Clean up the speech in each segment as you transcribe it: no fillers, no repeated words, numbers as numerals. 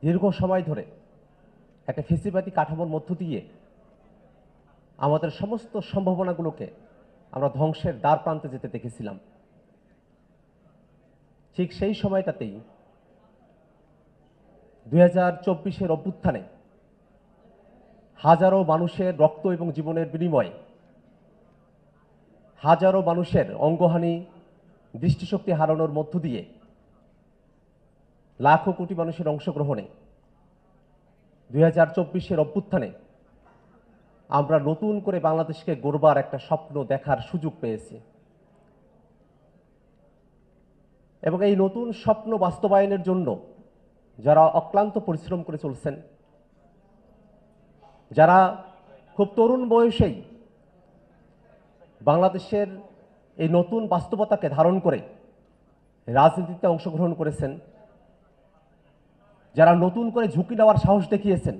দীর্ঘ সময় ধরে একটা ফেসিবাদী কাঠামোর মধ্য দিয়ে আমাদের সমস্ত সম্ভাবনাগুলোকে আমরা ধ্বংসের দ্বার প্রান্তে যেতে দেখেছিলাম। ঠিক সেই সময়টাতেই 2024-এর অভ্যুত্থানে হাজারো মানুষের রক্ত এবং জীবনের বিনিময়ে হাজারো মানুষের অঙ্গহানি, দৃষ্টিশক্তি হারানোর মধ্য দিয়ে লাখো কোটি মানুষের অংশগ্রহণে 2024-এর অভ্যুত্থানে আমরা নতুন করে বাংলাদেশকে গড়বার একটা স্বপ্ন দেখার সুযোগ পেয়েছি এবং এই নতুন স্বপ্ন বাস্তবায়নের জন্য যারা অক্লান্ত পরিশ্রম করে চলছেন, যারা খুব তরুণ বয়সেই বাংলাদেশের এই নতুন বাস্তবতাকে ধারণ করে রাজনীতিতে অংশগ্রহণ করেছেন, যারা নতুন করে ঝুঁকি নেওয়ার সাহস দেখিয়েছেন,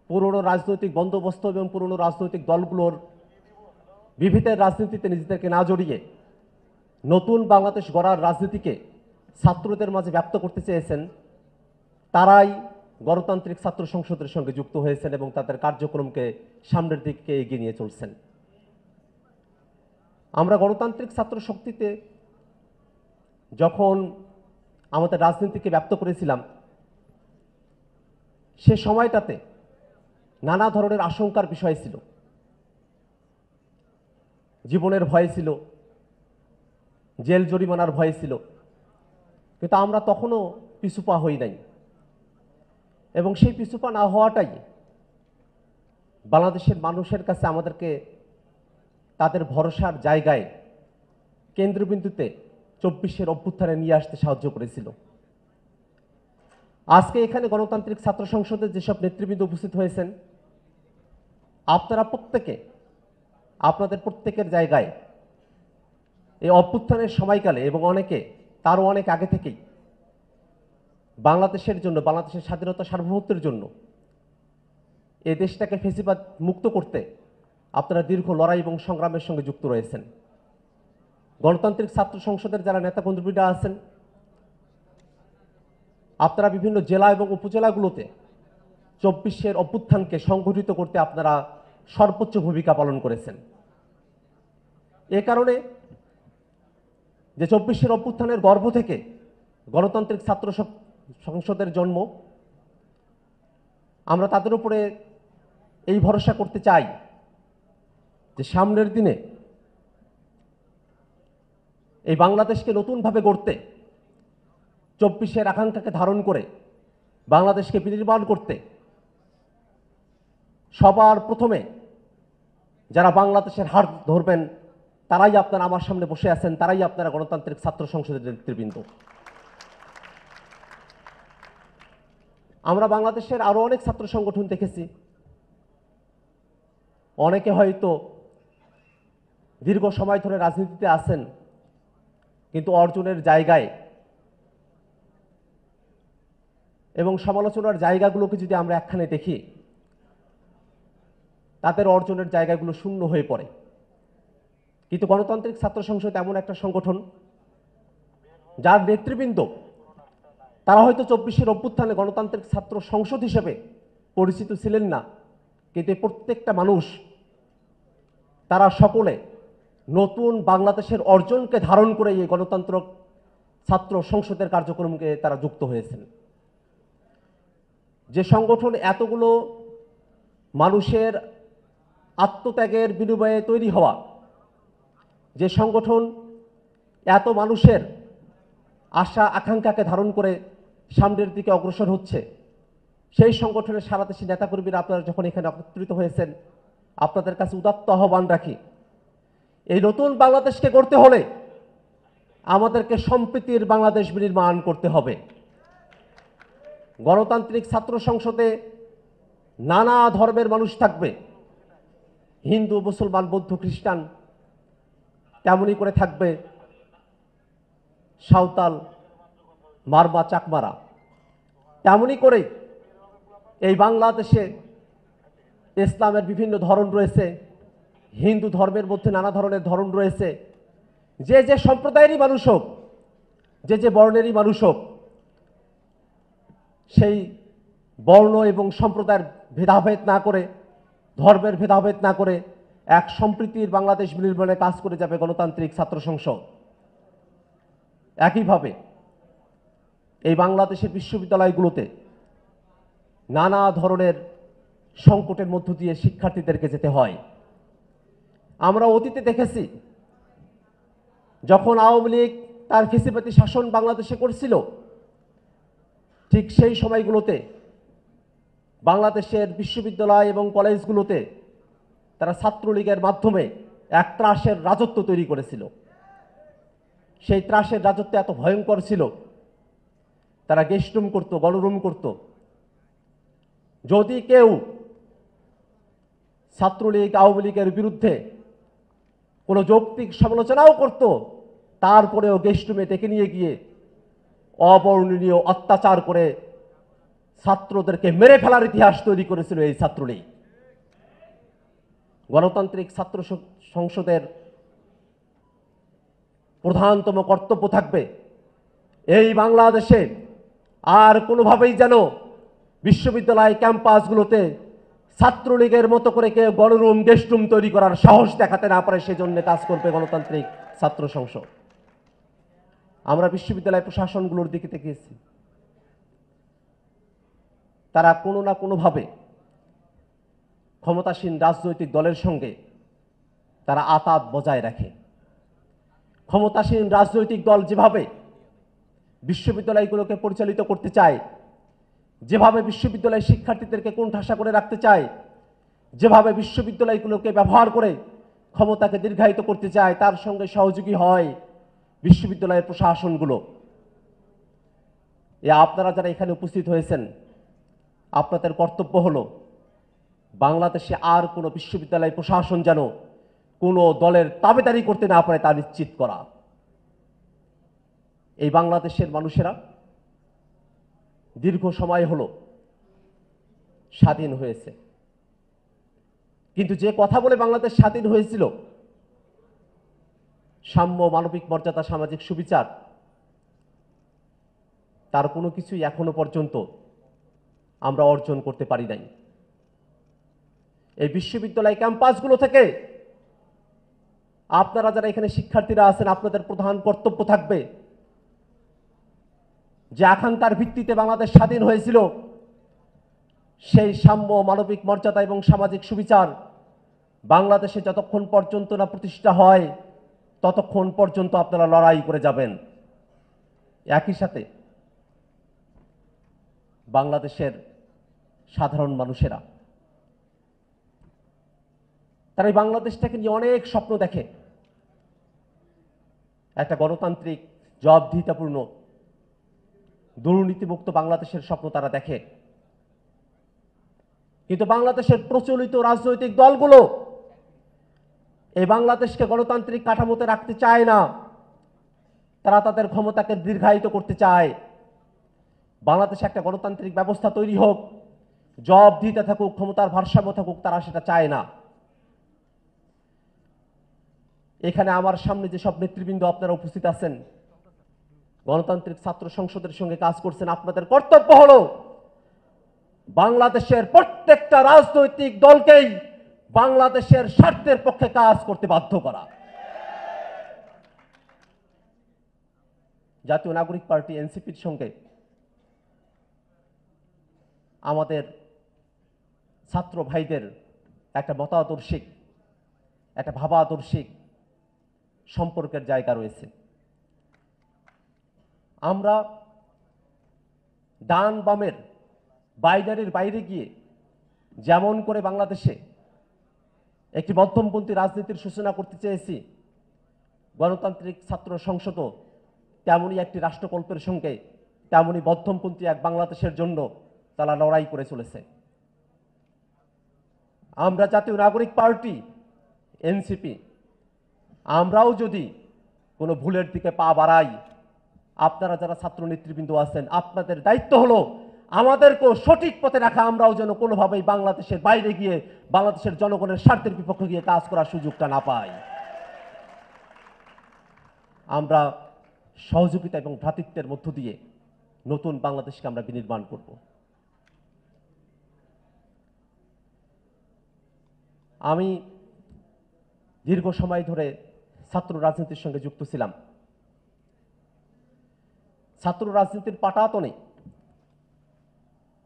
পুরনো রাজনৈতিক বন্দোবস্ত এবং পুরনো রাজনৈতিক দলগুলোর বিভেদের রাজনীতিতে নিজেদেরকে না জড়িয়ে নতুন বাংলাদেশ গড়ার রাজনীতিকে ছাত্রদের মাঝে ব্যাপ্ত করতে চেয়েছেন, তারাই গণতান্ত্রিক ছাত্র সংসদের সঙ্গে যুক্ত হয়েছেন এবং তাদের কার্যক্রমকে সামনের দিকে এগিয়ে নিয়ে চলছেন। আমরা গণতান্ত্রিক ছাত্র শক্তিতে যখন আমাদের রাজনীতিকে ব্যাপ্ত করেছিলাম, সে সময়টাতে নানা ধরনের আশঙ্কার বিষয় ছিল, জীবনের ভয় ছিল, জেল জরিমানার ভয় ছিল, কিন্তু আমরা তখনও পিছুপা হই নাই এবং সেই পিছুপা না হওয়াটাই বাংলাদেশের মানুষের কাছে আমাদেরকে তাদের ভরসার জায়গায় কেন্দ্রবিন্দুতে 24-এর অভ্যুত্থানে নিয়ে আসতে সাহায্য করেছিল। আজকে এখানে গণতান্ত্রিক ছাত্র সংসদের যেসব নেতৃবৃন্দ উপস্থিত হয়েছেন, আপনারা প্রত্যেকে আপনাদের প্রত্যেকের জায়গায় এই অভ্যুত্থানের সময়কালে এবং অনেকে তারও অনেক আগে থেকেই বাংলাদেশের জন্য, বাংলাদেশের স্বাধীনতা সার্বভৌমত্বের জন্য, এই দেশটাকে ফেসিবাদ মুক্ত করতে আপনারা দীর্ঘ লড়াই এবং সংগ্রামের সঙ্গে যুক্ত রয়েছেন। গণতান্ত্রিক ছাত্র সংসদের যারা নেতাকর্মীরা আছেন, আপনারা বিভিন্ন জেলা এবং উপজেলাগুলোতে 24-এর অভ্যুত্থানকে সংগঠিত করতে আপনারা সর্বোচ্চ ভূমিকা পালন করেছেন। এ কারণে যে 24-এর অভ্যুত্থানের গর্ভ থেকে গণতান্ত্রিক ছাত্র সংসদের জন্ম, আমরা তাদের উপরে এই ভরসা করতে চাই যে সামনের দিনে এই বাংলাদেশকে নতুনভাবে গড়তে, 24-এর আকাঙ্ক্ষাকে ধারণ করে বাংলাদেশকে বিনির্মাণ করতে সবার প্রথমে যারা বাংলাদেশের হাত ধরবেন তারাই আপনারা আমার সামনে বসে আছেন, তারাই আপনারা গণতান্ত্রিক ছাত্র সংসদের নেতৃবৃন্দ। আমরা বাংলাদেশের আরো অনেক ছাত্র সংগঠন দেখেছি, অনেকে হয়তো দীর্ঘ সময় ধরে রাজনীতিতে আছেন, কিন্তু অর্জনের জায়গায় এবং সমালোচনার জায়গাগুলোকে যদি আমরা একখানে দেখি, তাদের অর্জনের জায়গাগুলো শূন্য হয়ে পড়ে। কিন্তু গণতান্ত্রিক ছাত্র সংসদ এমন একটা সংগঠন যার নেতৃবৃন্দ তারা হয়তো 24-এর অভ্যুত্থানে গণতান্ত্রিক ছাত্র সংসদ হিসেবে পরিচিত ছিলেন না, কিন্তু প্রত্যেকটা মানুষ তারা সকলে নতুন বাংলাদেশের অর্জনকে ধারণ করে এই গণতন্ত্র ছাত্র সংসদের কার্যক্রমকে তারা যুক্ত হয়েছেন। যে সংগঠন এতগুলো মানুষের আত্মত্যাগের বিনিময়ে তৈরি হওয়া, যে সংগঠন এত মানুষের আশা আকাঙ্ক্ষাকে ধারণ করে সামনের দিকে অগ্রসর হচ্ছে, সেই সংগঠনের সারা দেশের নেতাকর্মীরা আপনারা যখন এখানে একত্রিত হয়েছেন, আপনাদের কাছে উদাত্ত আহ্বান রাখি, এই নতুন বাংলাদেশকে গড়তে হলে আমাদেরকে সম্প্রীতির বাংলাদেশ বিনির্মাণ করতে হবে। গণতান্ত্রিক ছাত্র সংসদে নানা ধর্মের মানুষ থাকবে, হিন্দু, মুসলমান, বৌদ্ধ, খ্রিস্টান, তেমনি করে থাকবে সাঁওতাল, মারমা, চাকমারা। তেমনি করে এই বাংলাদেশে ইসলামের বিভিন্ন ধরন রয়েছে, হিন্দু ধর্মের মধ্যে নানা ধরনের ধরন রয়েছে। যে যে সম্প্রদায়েরই মানুষ হোক, যে যে বর্ণেরই মানুষ হোক, সেই বর্ণ এবং সম্প্রদায়ের ভেদাভেদ না করে, ধর্মের ভেদাভেদ না করে এক সম্প্রীতির বাংলাদেশ নির্মাণে কাজ করে যাবে গণতান্ত্রিক ছাত্র সংসদ। একইভাবে এই বাংলাদেশের বিশ্ববিদ্যালয়গুলোতে নানা ধরনের সংকটের মধ্য দিয়ে শিক্ষার্থীদেরকে যেতে হয়। আমরা অতীতে দেখেছি, যখন আওয়ামী লীগ তার ফ্যাসিবাদী শাসন বাংলাদেশে করছিল, ঠিক সেই সময়গুলোতে বাংলাদেশের বিশ্ববিদ্যালয় এবং কলেজগুলোতে তারা ছাত্রলীগের মাধ্যমে এক ত্রাসের রাজত্ব তৈরি করেছিল। সেই ত্রাসের রাজত্ব এত ভয়ঙ্কর ছিল, তারা গেস্ট রুম করত, গণরুম করত। যদি কেউ ছাত্রলীগ আওয়ামী লীগের বিরুদ্ধে কোনো যৌক্তিক সমালোচনাও করত, তারপরেও গেস্ট রুমে ডেকে নিয়ে গিয়ে অবর্ণনীয় অত্যাচার করে ছাত্রদেরকে মেরে ফেলার ইতিহাস তৈরি করেছিল এই ছাত্রলীগ। গণতান্ত্রিক ছাত্র সংসদের প্রধানতম কর্তব্য থাকবে এই বাংলাদেশে আর কোনোভাবেই যেন বিশ্ববিদ্যালয় ক্যাম্পাসগুলোতে ছাত্রলীগের মতো করে কেউ গণরুম গেস্ট রুম তৈরি করার সাহস দেখাতে না পারে, সেজন্য কাজ করবে গণতান্ত্রিক ছাত্র সংসদ। আমরা বিশ্ববিদ্যালয় প্রশাসনগুলোর দিকে তাকিয়েছি, তারা কোনো না কোনোভাবে ক্ষমতাসীন রাজনৈতিক দলের সঙ্গে তারা আতাত বজায় রাখে। ক্ষমতাসীন রাজনৈতিক দল যেভাবে বিশ্ববিদ্যালয়গুলোকে পরিচালিত করতে চায়, যেভাবে বিশ্ববিদ্যালয়ের শিক্ষার্থীদেরকে কোণঠাসা করে রাখতে চায়, যেভাবে বিশ্ববিদ্যালয়গুলোকে ব্যবহার করে ক্ষমতাকে দীর্ঘায়িত করতে চায়, তার সঙ্গে সহযোগী হয় বিশ্ববিদ্যালয়ের প্রশাসনগুলো। আপনারা যারা এখানে উপস্থিত হয়েছেন, আপনাদের কর্তব্য হলো বাংলাদেশে আর কোনো বিশ্ববিদ্যালয় প্রশাসন যেন কোনো দলের তাবেদারি করতে না পারে তা নিশ্চিত করা। এই বাংলাদেশের মানুষেরা দীর্ঘ সময় হলো স্বাধীন হয়েছে, কিন্তু যে কথা বলে বাংলাদেশ স্বাধীন হয়েছিল, সাম্য, মানবিক মর্যাদা, সামাজিক সুবিচার, তার কোনো কিছুই এখনো পর্যন্ত আমরা অর্জন করতে পারি নাই। এই বিশ্ববিদ্যালয় ক্যাম্পাসগুলো থেকে আপনারা যারা এখানে শিক্ষার্থীরা আছেন, আপনাদের প্রধান কর্তব্য থাকবে যে আকাঙ্ক্ষার ভিত্তিতে বাংলাদেশ স্বাধীন হয়েছিল, সেই সাম্য, মানবিক মর্যাদা এবং সামাজিক সুবিচার বাংলাদেশে যতক্ষণ পর্যন্ত না প্রতিষ্ঠা হয়, ততক্ষণ পর্যন্ত আপনারা লড়াই করে যাবেন। একই সাথে বাংলাদেশের সাধারণ মানুষেরা তারা এই বাংলাদেশটাকে নিয়ে অনেক স্বপ্ন দেখে। একটা গণতান্ত্রিক, জবাবদিহিতাপূর্ণ, দুর্নীতিমুক্ত বাংলাদেশের স্বপ্ন তারা দেখে। কিন্তু বাংলাদেশের প্রচলিত রাজনৈতিক দলগুলো এই বাংলাদেশকে গণতান্ত্রিক কাঠামোতে রাখতে চায় না, তারা তাদের ক্ষমতাকে দীর্ঘায়িত করতে চায়। বাংলাদেশে একটা গণতান্ত্রিক ব্যবস্থা তৈরি হোক, জবাবদিহিতা থাকুক, ক্ষমতার ভারসাম্য থাকুক, তারা সেটা চায় না। এখানে আমার সামনে যেসব নেতৃবৃন্দ আপনারা উপস্থিত আছেন, গণতান্ত্রিক ছাত্র সংসদের সঙ্গে কাজ করছেন, আপনাদের কর্তব্য হলো বাংলাদেশের প্রত্যেকটা রাজনৈতিক দলকেই বাংলাদেশের স্বার্থের পক্ষে কাজ করতে বাধ্য করা। জাতীয় নাগরিক পার্টি এনসিপির সঙ্গে আমাদের ছাত্র ভাইদের একটা মতাদর্শিক, একটা ভাবাদর্শিক সম্পর্কের জায়গা রয়েছে। আমরা ডান বামের বাইনারির বাইরে গিয়ে যেমন করে বাংলাদেশে একটি মধ্যমপন্থী রাজনীতির সূচনা করতে চেয়েছি, গণতান্ত্রিক ছাত্র সংসদও তেমনই একটি রাষ্ট্রকল্পের সঙ্গে তেমনই মধ্যমপন্থী এক বাংলাদেশের জন্য তারা লড়াই করে চলেছে। আমরা জাতীয় নাগরিক পার্টি এনসিপি, আমরাও যদি কোনো ভুলের দিকে পা বাড়াই, আপনারা যারা ছাত্র নেতৃবৃন্দ আছেন, আপনাদের দায়িত্ব হলো আমাদেরকেও সঠিক পথে রাখা। আমরাও যেন কোনোভাবেই বাংলাদেশের বাইরে গিয়ে বাংলাদেশের জনগণের স্বার্থের বিপক্ষে গিয়ে কাজ করার সুযোগটা না পাই। আমরা সহযোগিতা এবং ভ্রাতৃত্বের মধ্য দিয়ে নতুন বাংলাদেশকে আমরা বিনির্মাণ করব। আমি দীর্ঘ সময় ধরে ছাত্র রাজনীতির সঙ্গে যুক্ত ছিলাম। ছাত্র রাজনীতির পাটাতনে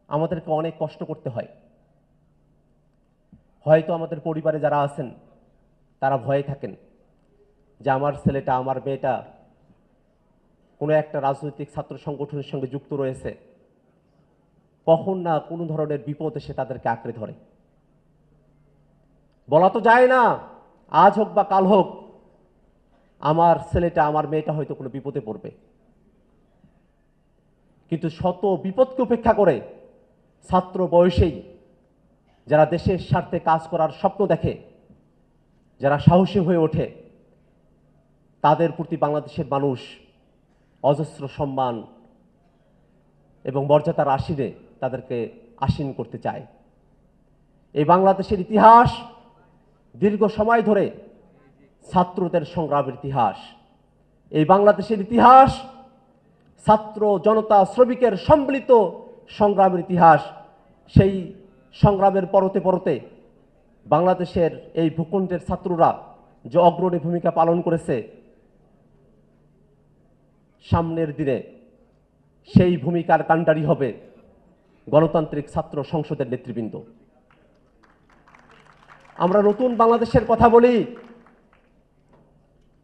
আমাদেরকে অনেক কষ্ট করতে হয়। হয়তো আমাদের পরিবারে যারা আছেন তারা ভয়ে থাকেন যে আমার ছেলেটা, আমার মেয়েটা কোনো একটা রাজনৈতিক ছাত্র সংগঠনের সঙ্গে যুক্ত রয়েছে, কখন না কোনো ধরনের বিপদ এসে তাদেরকে আঁকড়ে ধরে। বলা তো যায় না, আজ হোক বা কাল হোক আমার ছেলেটা, আমার মেয়েটা হয়তো কোনো বিপদে পড়বে। কিন্তু শত বিপদকে উপেক্ষা করে ছাত্র বয়সেই যারা দেশের স্বার্থে কাজ করার স্বপ্ন দেখে, যারা সাহসী হয়ে ওঠে, তাদের প্রতি বাংলাদেশের মানুষ অজস্র সম্মান এবং মর্যাদার আসীনে তাদেরকে আসীন করতে চায়। এই বাংলাদেশের ইতিহাস দীর্ঘ সময় ধরে ছাত্রদের সংগ্রামের ইতিহাস। এই বাংলাদেশের ইতিহাস ছাত্র জনতা শ্রমিকের সম্মিলিত সংগ্রামের ইতিহাস। সেই সংগ্রামের পরতে পরতে বাংলাদেশের এই ভূখণ্ডের ছাত্ররা যে অগ্রণী ভূমিকা পালন করেছে, সামনের দিনে সেই ভূমিকার কাণ্ডারি হবে গণতান্ত্রিক ছাত্র সংসদের নেতৃবৃন্দ। আমরা নতুন বাংলাদেশের কথা বলি।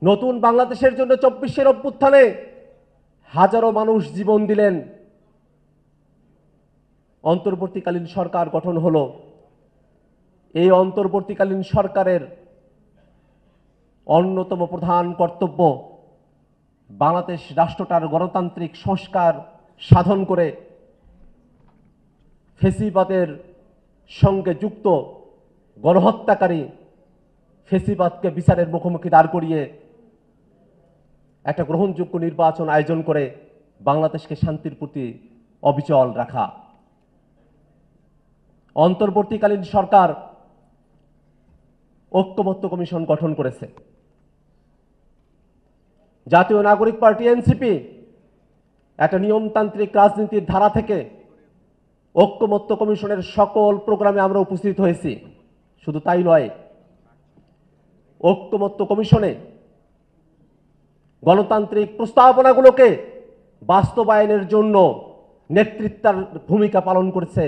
নতুন বাংলাদেশের জন্য 24-এর অভ্যুত্থানে হাজারো মানুষ জীবন দিলেন। অন্তর্বর্তীকালীন সরকার গঠন হলো। এই অন্তর্বর্তীকালীন সরকারের অন্যতম প্রধান কর্তব্য বাংলাদেশ রাষ্ট্রটার গণতান্ত্রিক সংস্কার সাধন করে ফেসিবাদের সঙ্গে যুক্ত গণহত্যাকারী ফেসিবাদকে বিচারের মুখোমুখি দাঁড় করিয়ে একটা গ্রহণযোগ্য নির্বাচন আয়োজন করে বাংলাদেশকে শান্তির প্রতি অবিচল রাখা। অন্তর্বর্তীকালীন সরকার ঐক্যমত্য কমিশন গঠন করেছে। জাতীয় নাগরিক পার্টি এনসিপি একটা নিয়মতান্ত্রিক রাজনীতির ধারা থেকে ঐক্যমত্য কমিশনের সকল প্রোগ্রামে আমরা উপস্থিত হয়েছি। শুধু তাই নয়, ঐক্যমত্য কমিশনে গণতান্ত্রিক প্রস্তাবনাগুলোকে বাস্তবায়নের জন্য নেতৃত্বের ভূমিকা পালন করেছে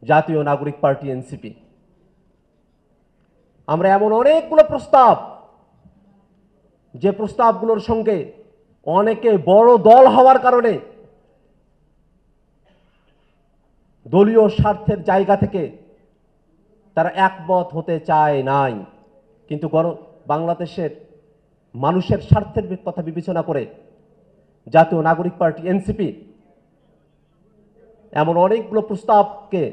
জাতীয় নাগরিক পার্টি এনসিপি। আমরা এমন অনেকগুলো প্রস্তাব, যে প্রস্তাবগুলোর সঙ্গে অনেকে বড় দল হওয়ার কারণে দলীয় স্বার্থের জায়গা থেকে তারা একমত হতে চায় নাই, কিন্তু বাংলাদেশের মানুষের স্বার্থের কথা বিবেচনা করে জাতীয় নাগরিক পার্টি এনসিপি এমন অনেকগুলো প্রস্তাবকে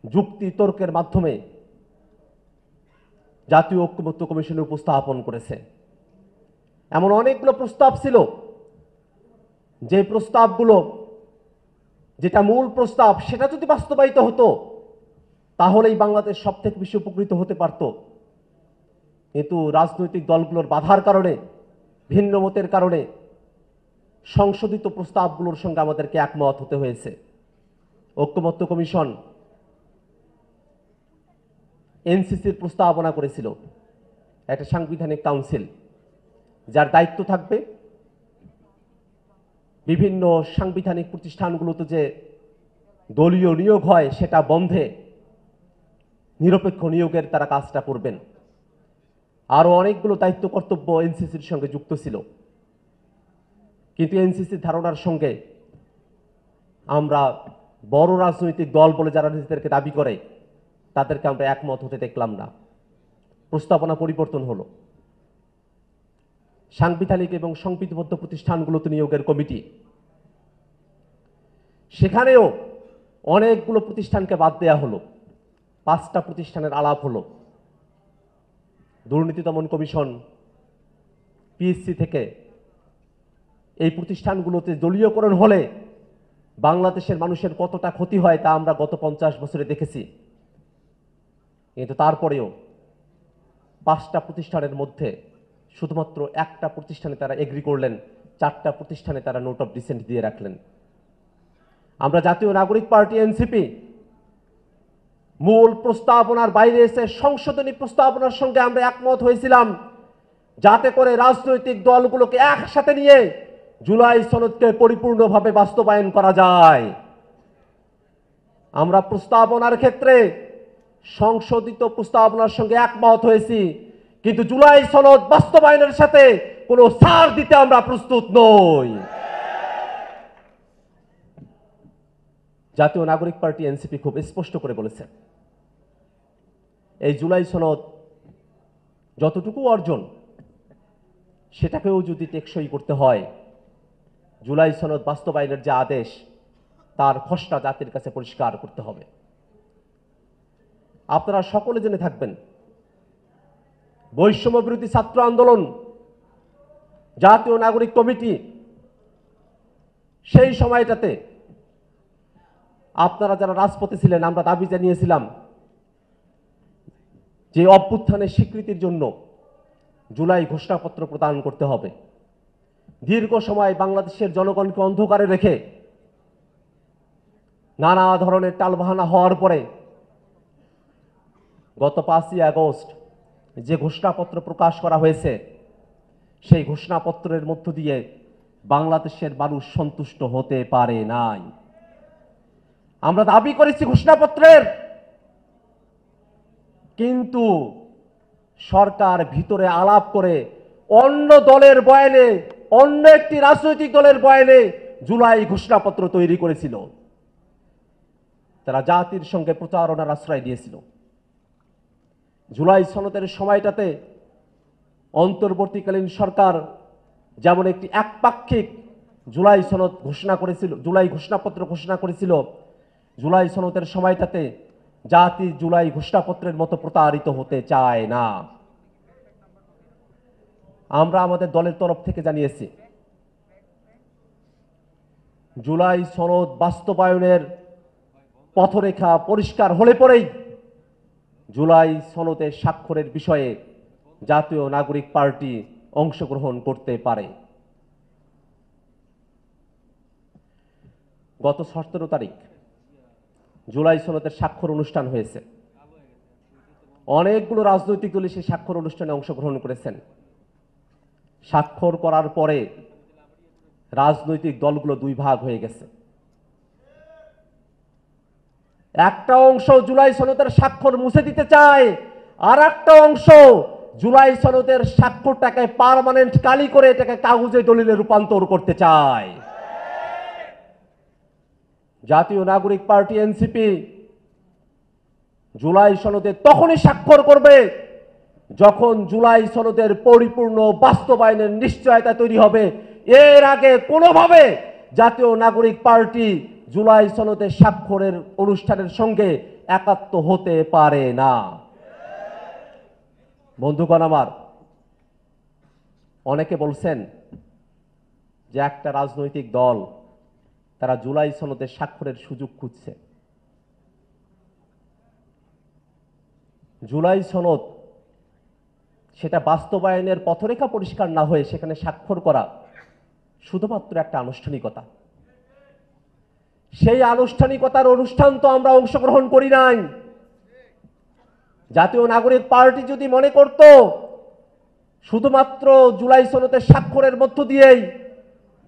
যুক্তি তর্কের মাধ্যমে জাতীয় ঐক্যমত্য কমিশনে উপস্থাপন করেছে। এমন অনেকগুলো প্রস্তাব ছিল, যে প্রস্তাবগুলো, যেটা মূল প্রস্তাব, সেটা যদি বাস্তবায়িত হতো তাহলেই বাংলাদেশ সব থেকে বেশি উপকৃত হতে পারত। কিন্তু রাজনৈতিক দলগুলোর বাধার কারণে, ভিন্ন মতের কারণে সংশোধিত প্রস্তাবগুলোর সঙ্গে আমাদেরকে একমত হতে হয়েছে। ঐক্যমত্য কমিশন এনসিসির প্রস্তাবনা করেছিল একটা সাংবিধানিক কাউন্সিল, যার দায়িত্ব থাকবে বিভিন্ন সাংবিধানিক প্রতিষ্ঠানগুলোতে যে দলীয় নিয়োগ হয় সেটা বন্ধে নিরপেক্ষ নিয়োগের তারা কাজটা করবেন। আরও অনেকগুলো দায়িত্ব কর্তব্য এনসিসির সঙ্গে যুক্ত ছিল, কিন্তু এনসিসির ধারণার সঙ্গে আমরা বড় রাজনৈতিক দল বলে যারা নিজেদেরকে দাবি করে তাদেরকে আমরা একমত হতে দেখলাম না। প্রস্তাবনা পরিবর্তন হলো। সাংবিধানিক এবং সংবিধিবদ্ধ প্রতিষ্ঠানগুলোতে নিয়োগের কমিটি, সেখানেও অনেকগুলো প্রতিষ্ঠানকে বাদ দেয়া হলো। 5টা প্রতিষ্ঠানের আলাপ হলো। দুর্নীতি দমন কমিশন, পিএসসি থেকে এই প্রতিষ্ঠানগুলোতে দলীয়করণ হলে বাংলাদেশের মানুষের কতটা ক্ষতি হয় তা আমরা গত 50 বছরে দেখেছি। কিন্তু তারপরেও 5টা প্রতিষ্ঠানের মধ্যে শুধুমাত্র একটা প্রতিষ্ঠানে তারা এগ্রি করলেন, 4টা প্রতিষ্ঠানে তারা নোট অফ ডিসেন্ট দিয়ে রাখলেন। আমরা জাতীয় নাগরিক পার্টি এনসিপি মূল প্রস্তাবনার বাইরে এসে সংশোধনী প্রস্তাবনার সঙ্গে আমরা একমত হয়েছিলাম, যাতে করে রাজনৈতিক দলগুলোকে একসাথে নিয়ে জুলাই সনদকে পরিপূর্ণভাবে বাস্তবায়ন করা যায়। আমরা প্রস্তাবনার ক্ষেত্রে সংশোধিত প্রস্তাবনার সঙ্গে একমত হয়েছি, কিন্তু জুলাই সনদ বাস্তবায়নের সাথে কোনো ছাড় দিতে আমরা প্রস্তুত নই। জাতীয় নাগরিক পার্টি এনসিপি খুব স্পষ্ট করে বলেছে, এই জুলাই সনদ যতটুকু অর্জন সেটাকেও যদি টেকসই করতে হয়, জুলাই সনদ বাস্তবায়নের যে আদেশ তার খসড়া জাতির কাছে পরিষ্কার করতে হবে। আপনারা সকলে জেনে থাকবেন, বৈষম্য বিরোধী ছাত্র আন্দোলন, জাতীয় নাগরিক কমিটি, সেই সময়টাতে আপনারা যারা রাজপথে ছিলেন, আমরা দাবি জানিয়েছিলাম যে অভ্যুত্থানের স্বীকৃতির জন্য জুলাই ঘোষণাপত্র প্রদান করতে হবে। দীর্ঘ সময় বাংলাদেশের জনগণকে অন্ধকারে রেখে নানা ধরনের টালবাহানা হওয়ার পরে গত 5ই আগস্ট যে ঘোষণাপত্র প্রকাশ করা হয়েছে, সেই ঘোষণাপত্রের মধ্য দিয়ে বাংলাদেশের মানুষ সন্তুষ্ট হতে পারে নাই। আমরা দাবি করেছি ঘোষণাপত্রের, কিন্তু সরকার ভিতরে আলাপ করে অন্য দলের বয়ানে, অন্য একটি রাজনৈতিক দলের বয়ানে জুলাই ঘোষণাপত্র তৈরি করেছিল। তারা জাতির সঙ্গে প্রচারণার আশ্রয় দিয়েছিল। জুলাই সনদের সময়টাতে অন্তর্বর্তীকালীন সরকার যেমন একটি একপাক্ষিক জুলাই সনদ ঘোষণা করেছিল, জুলাই ঘোষণাপত্র ঘোষণা করেছিল, জুলাই সনদের সময়টাতে জাতি জুলাই ঘোষণাপত্রের মতো প্রতারিত হতে চায় না। আমরা আমাদের দলের তরফ থেকে জানিয়েছি, জুলাই সনদ বাস্তবায়নের পথরেখা পরিষ্কার হলে পরেই জুলাই সনদে স্বাক্ষরের বিষয়ে জাতীয় নাগরিক পার্টি অংশগ্রহণ করতে পারে। গত 17 তারিখ জুলাই সনদের স্বাক্ষর অনুষ্ঠান হয়েছে। অনেকগুলো রাজনৈতিক দল সেই স্বাক্ষর অনুষ্ঠানে অংশগ্রহণ করেছেন। স্বাক্ষর করার পরে রাজনৈতিক দলগুলো দুই ভাগ হয়ে গেছে। একটা অংশ জুলাই সনদের স্বাক্ষর মুছে দিতে চায়, আর একটা অংশ জুলাই সনদের স্বাক্ষরটাকে পার্মানেন্ট কালি করে এটাকে কাগজে দলিলে রূপান্তর করতে চায়। জাতীয় নাগরিক পার্টি এনসিপি জুলাই সনদে তখনই স্বাক্ষর করবে যখন জুলাই সনদের পরিপূর্ণ বাস্তবায়নের নিশ্চয়তা তৈরি হবে। এর আগে কোনোভাবে জাতীয় নাগরিক পার্টি জুলাই সনদের স্বাক্ষরের অনুষ্ঠানের সঙ্গে একাত্ম হতে পারে না। বন্ধুগণ আমার, অনেকে বলছেন যে একটা রাজনৈতিক দল তারা জুলাই সনদের স্বাক্ষরের সুযোগ খুঁজছে। জুলাই সনদ সেটা বাস্তবায়নের পথরেখা পরিষ্কার না হয়ে সেখানে স্বাক্ষর করা শুধুমাত্র একটা আনুষ্ঠানিকতা। সেই আনুষ্ঠানিকতার অনুষ্ঠান তো আমরা অংশগ্রহণ করি নাই। জাতীয় নাগরিক পার্টি যদি মনে করত শুধুমাত্র জুলাই সনদের স্বাক্ষরের মধ্য দিয়েই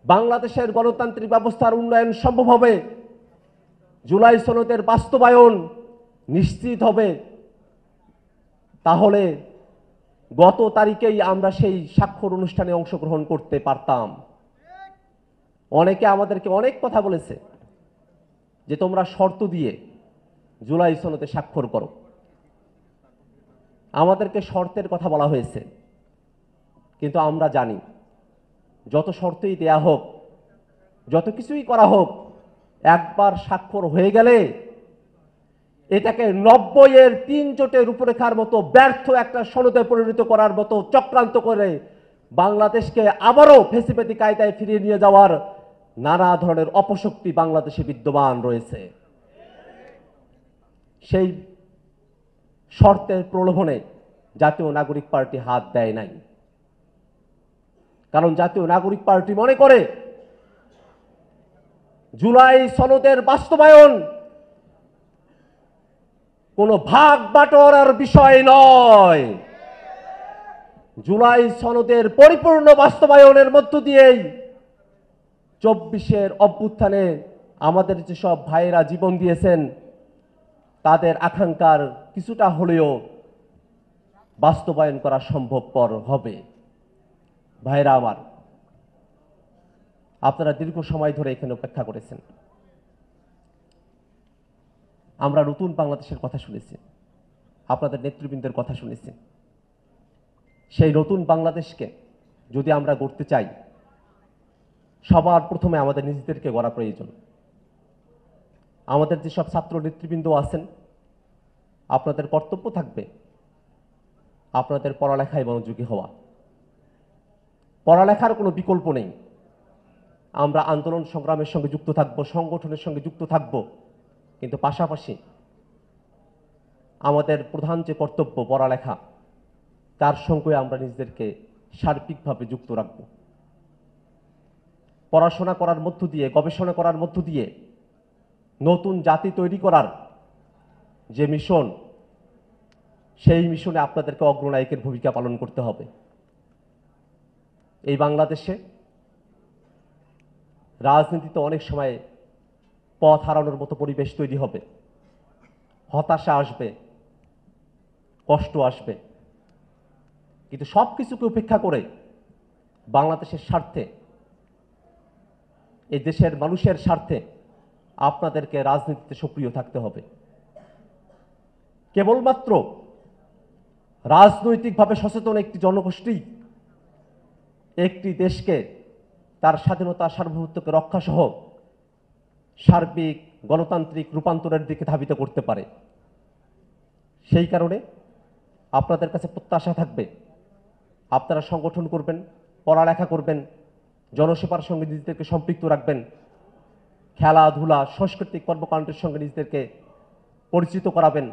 বাংলাদেশের গণতান্ত্রিক ব্যবস্থার উন্নয়ন সম্ভব হবে, জুলাই সনদের বাস্তবায়ন নিশ্চিত হবে, তাহলে গত তারিখেই আমরা সেই স্বাক্ষর অনুষ্ঠানে অংশগ্রহণ করতে পারতাম। অনেকে আমাদেরকে অনেক কথা বলেছে যে তোমরা শর্ত দিয়ে জুলাই সনদে স্বাক্ষর করো। আমাদেরকে শর্তের কথা বলা হয়েছে, কিন্তু আমরা জানি যত শর্তই দেয়া হোক, যত কিছুই করা হোক, একবার স্বাক্ষর হয়ে গেলে এটাকে 90-এর 3 জোটের রূপরেখার মতো ব্যর্থ একটা সনদে পরিণত করার মতো চক্রান্ত করে বাংলাদেশকে আবারও ফেসিবাদী কায়দায় ফিরিয়ে নিয়ে যাওয়ার নানা ধরনের অপশক্তি বাংলাদেশে বিদ্যমান রয়েছে। সেই শর্তের প্রলোভনে জাতীয় নাগরিক পার্টি হাত দেয় নাই। কারণ জাতীয় নাগরিক পার্টি মনে করে জুলাই সনদের বাস্তবায়ন কোনো ভাগ বাটোয়ারার বিষয় নয়। জুলাই সনদের পরিপূর্ণ বাস্তবায়নের মধ্য দিয়েই 24-এর অভ্যুত্থানে আমাদের যেসব ভাইয়েরা জীবন দিয়েছেন তাদের আকাঙ্ক্ষার কিছুটা হলেও বাস্তবায়ন করা সম্ভবপর হবে। ভাইয়েরা আমার, আপনারা দীর্ঘ সময় ধরে এখানে অপেক্ষা করেছেন। আমরা নতুন বাংলাদেশের কথা শুনেছি, আপনাদের নেতৃবৃন্দের কথা শুনেছি। সেই নতুন বাংলাদেশকে যদি আমরা গড়তে চাই, সবার প্রথমে আমাদের নিজেদেরকে গড়া প্রয়োজন। আমাদের যেসব ছাত্র নেতৃবৃন্দ আছেন, আপনাদের কর্তব্য থাকবে আপনাদের পড়ালেখায় মনোযোগী হওয়া। পড়ালেখার কোনো বিকল্প নেই। আমরা আন্দোলন সংগ্রামের সঙ্গে যুক্ত থাকব, সংগঠনের সঙ্গে যুক্ত থাকব, কিন্তু পাশাপাশি আমাদের প্রধান যে কর্তব্য পড়ালেখা, তার সঙ্গে আমরা নিজেদেরকে সার্বিকভাবে যুক্ত রাখব। পড়াশোনা করার মধ্য দিয়ে, গবেষণা করার মধ্য দিয়ে নতুন জাতি তৈরি করার যে মিশন, সেই মিশনে আপনাদেরকে অগ্রনায়কের ভূমিকা পালন করতে হবে। এই বাংলাদেশে রাজনীতিতে অনেক সময় পথ হারানোর মতো পরিবেশ তৈরি হবে, হতাশা আসবে, কষ্ট আসবে, কিন্তু সব কিছুকে উপেক্ষা করে বাংলাদেশের স্বার্থে, এই দেশের মানুষের স্বার্থে আপনাদেরকে রাজনীতিতে সক্রিয় থাকতে হবে। কেবলমাত্র রাজনৈতিকভাবে সচেতন একটি জনগোষ্ঠী একটি দেশকে তার স্বাধীনতা, সার্বভৌমত্বকে রক্ষা সহ সার্বিক গণতান্ত্রিক রূপান্তরের দিকে ধাবিত করতে পারে। সেই কারণে আপনাদের কাছে প্রত্যাশা থাকবে, আপনারা সংগঠন করবেন, পড়ালেখা করবেন, জনসেবার সঙ্গে নিজেদেরকে সম্পৃক্ত রাখবেন, খেলাধুলা, সাংস্কৃতিক কর্মকাণ্ডের সঙ্গে নিজেদেরকে পরিচিত করাবেন।